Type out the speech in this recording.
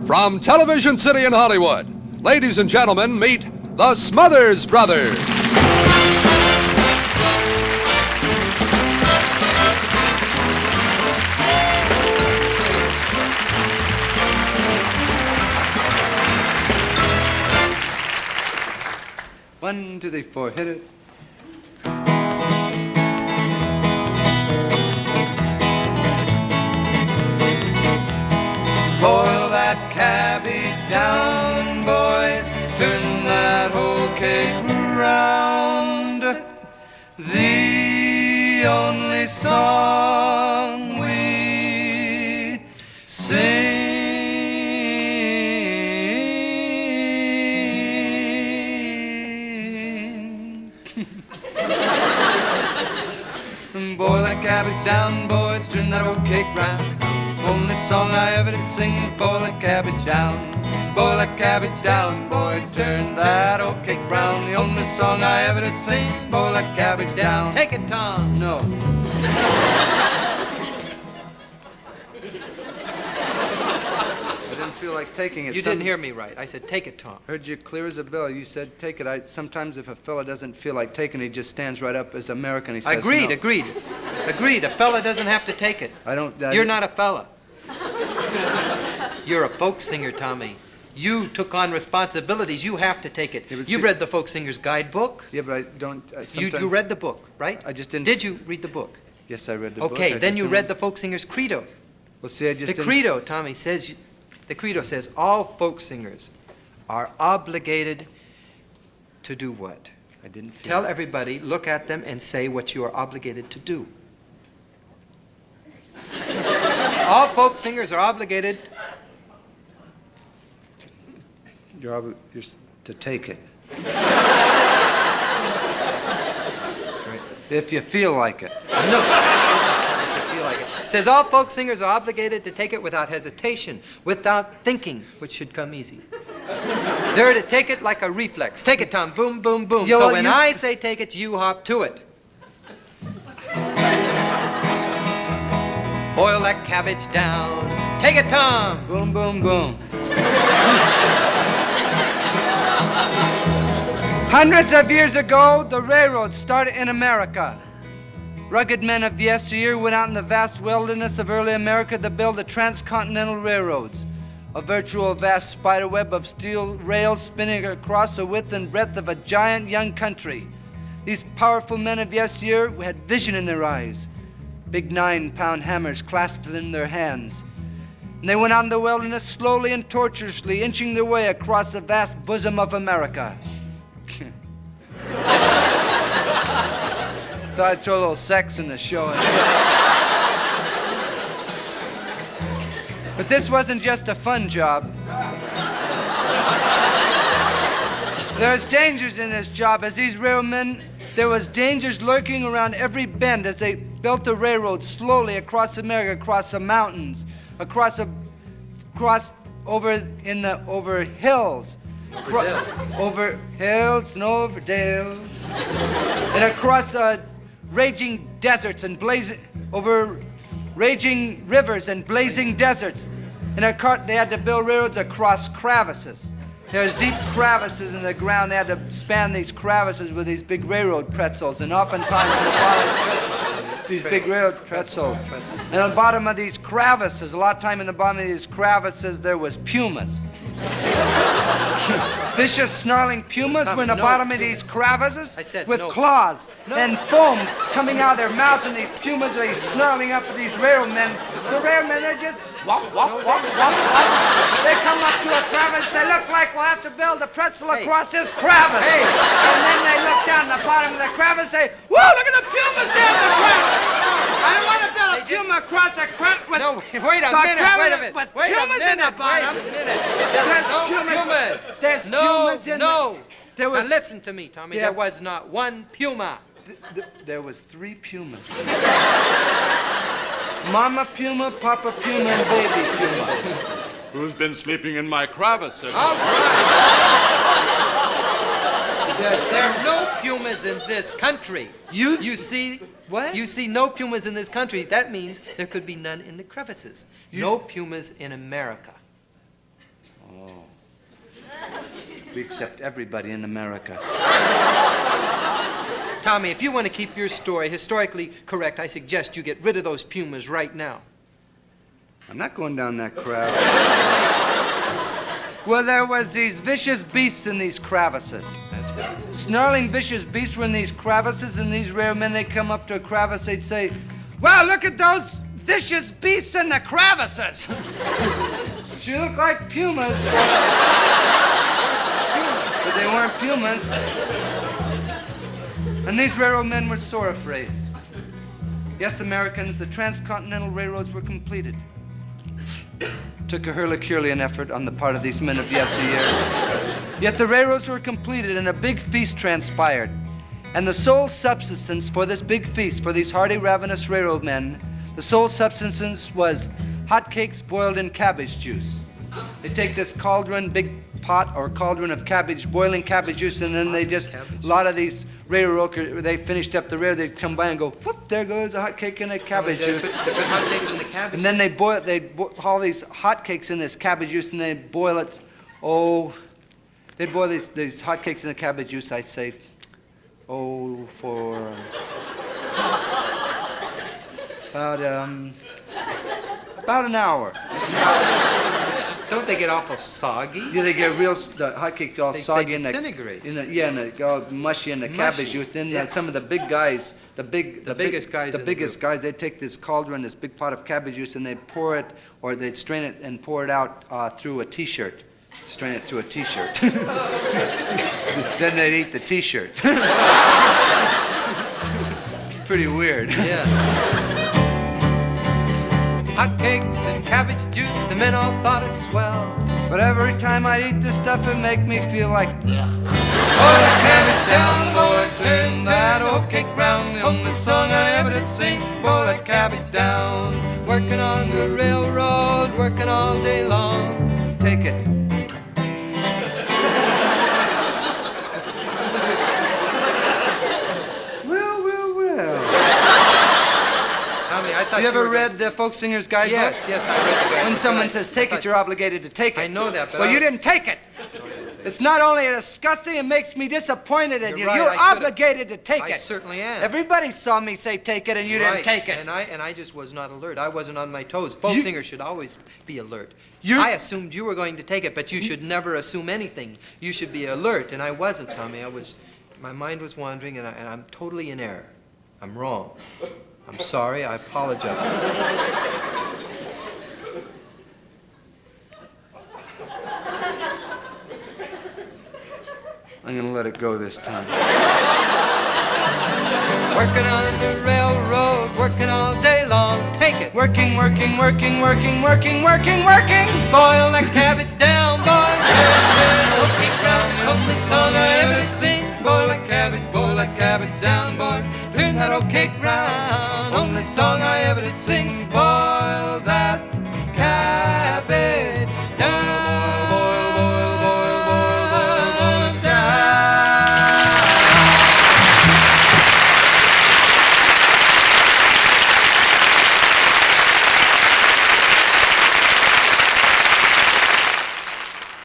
From Television City in Hollywood, ladies and gentlemen, meet the Smothers Brothers. One, two, three, four, hit it. Boil that cabbage down, boys. Turn that whole cake round. The only song we sing. Boil that cabbage down, boys. Turn that whole cake round. Only song I ever did sing is boil that cabbage down. Boil that cabbage down, boys, turn that old cake brown. The only song I ever did sing, boil that cabbage down. Take it, Tom. No. I didn't feel like taking it. You didn't hear me right. I said, take it, Tom. Heard you clear as a bell. You said, take it. Sometimes if a fella doesn't feel like taking it, he just stands right up as American. He says, Agreed, no. agreed. Agreed. A fella doesn't have to take it. You're not a fella. You're a folk singer, Tommy. You took on responsibilities. You have to take it. You've read the folk singer's guidebook. Yeah, but I don't... You read the book, right? I just didn't... Did you read the book? Yes, I read the book. Okay, then you read the folk singer's credo. Well, see, I just The credo, Tommy, says... The credo says all folk singers are obligated to do what? I didn't feel... Tell everybody, look at them, and say what you are obligated to do. All folk singers are obligated... You're to take it. If you feel like it. No. If you feel like it. It says all folk singers are obligated to take it without hesitation, without thinking, which should come easy. They're to take it like a reflex. Take it, Tom. Boom, boom, boom. Yeah, so well, when I say take it, you hop to it. Boil that cabbage down. Take it, Tom. Boom, boom, boom. Hundreds of years ago, the railroad started in America. Rugged men of yesteryear went out in the vast wilderness of early America to build the transcontinental railroads, a virtual vast spiderweb of steel rails spinning across the width and breadth of a giant young country. These powerful men of yesteryear had vision in their eyes, big 9-pound hammers clasped in their hands. And they went out in the wilderness slowly and tortuously, inching their way across the vast bosom of America. Thought I'd throw a little sex in the show. But this wasn't just a fun job. There's dangers in this job. As these railmen, there was dangers lurking around every bend as they built the railroad slowly across America, across the mountains, over hills. Over hills and over dales, and across raging deserts and over raging rivers and blazing deserts. And they had to build railroads across crevices. There's deep crevices in the ground. They had to span these crevices with these big railroad pretzels, and oftentimes in the bottom, these big railroad pretzels. And on the bottom of these crevices, a lot of time in the bottom of these crevices, there was pumas. Vicious, snarling pumas were in the bottom of these crevices with claws and foam coming out of their mouths, and these pumas are snarling up at these railmen. The railmen, they just wop, wop, wop, wop, wop. They come up to a crevice, they look like we'll have to build a pretzel across this crevice. And then they look down the bottom of the crevice and say, whoa, look at the pumas down the crevice. I don't want to build a puma across a crevice with... No, wait a minute. With pumas in the bottom. There's pumas in No. There was... Now listen to me, Tommy. Yeah. There was not one puma. There was 3 pumas. Mama puma, Papa puma, and baby puma. Who's been sleeping in my crevices? All right. There are no pumas in this country. You see... What? You see no pumas in this country. That means there could be none in the crevices. No pumas in America. We accept everybody in America. Tommy, if you want to keep your story historically correct, I suggest you get rid of those pumas right now. I'm not going down that crowd. Well, there was these vicious beasts in these crevices. That's good. Snarling, vicious beasts were in these crevices, and these rare men, they'd come up to a crevice, they'd say, "Wow, look at those vicious beasts in the crevices." She looked like pumas, but they weren't pumas. And these railroad men were sore afraid. Yes, Americans, the transcontinental railroads were completed. Took a Herculean effort on the part of these men of yesteryear. Yet the railroads were completed and a big feast transpired. And the sole subsistence for this big feast, for these hardy, ravenous railroad men, the sole subsistence was hotcakes boiled in cabbage juice. They take this cauldron, big pot or cauldron of cabbage, boiling cabbage juice, and then they just, a lot of these railroad workers, they finished up the rail, they'd come by and go, whoop, there goes a hot cake and a cabbage juice. They put hotcakes in the cabbage. And then they'd haul these hotcakes in this cabbage juice, and they'd boil it, they'd boil these hotcakes in the cabbage juice, I'd say, for about an hour. Don't they get awful soggy? Yeah, they get real, the hotcakes all soggy. They disintegrate. And they go all mushy in the cabbage juice. Then some of the big guys, the biggest guys, they'd take this cauldron, this big pot of cabbage juice, and they'd pour it, or they'd strain it and pour it out through a T-shirt. Strain it through a T-shirt. Then they'd eat the T-shirt. It's pretty weird. Yeah. Hotcakes and cabbage juice, the men all thought it swell. But every time I eat this stuff, it make me feel like, boil that cabbage down, boys, turn that old cake round. The only song I ever did sing, boil that cabbage down. Working on the railroad, working all day long. take it. Tommy, I thought you ever read the Folk Singer's Guidebook? Yes, I read the guidebook. When someone says take it, you're obligated to take it. I know that, but well, you didn't take it. It's not only disgusting, it makes me disappointed in you. Right, You're obligated to take it. I certainly am. Everybody saw me say take it, and you didn't take it. And I just was not alert. I wasn't on my toes. Folk singers should always be alert. You- I assumed you were going to take it, but you should never assume anything. You should be alert, and I wasn't, Tommy. My mind was wandering, and I'm totally in error. I'm wrong. I'm sorry. I apologize. I'm gonna let it go this time. Working on the railroad, working all day long. Take it. Working. Boil that cabbage down, boys. Don't keep round the only song I ever did sing. Boil that cabbage down, boys. Turn that old cake round. Only song I ever did sing. Boil that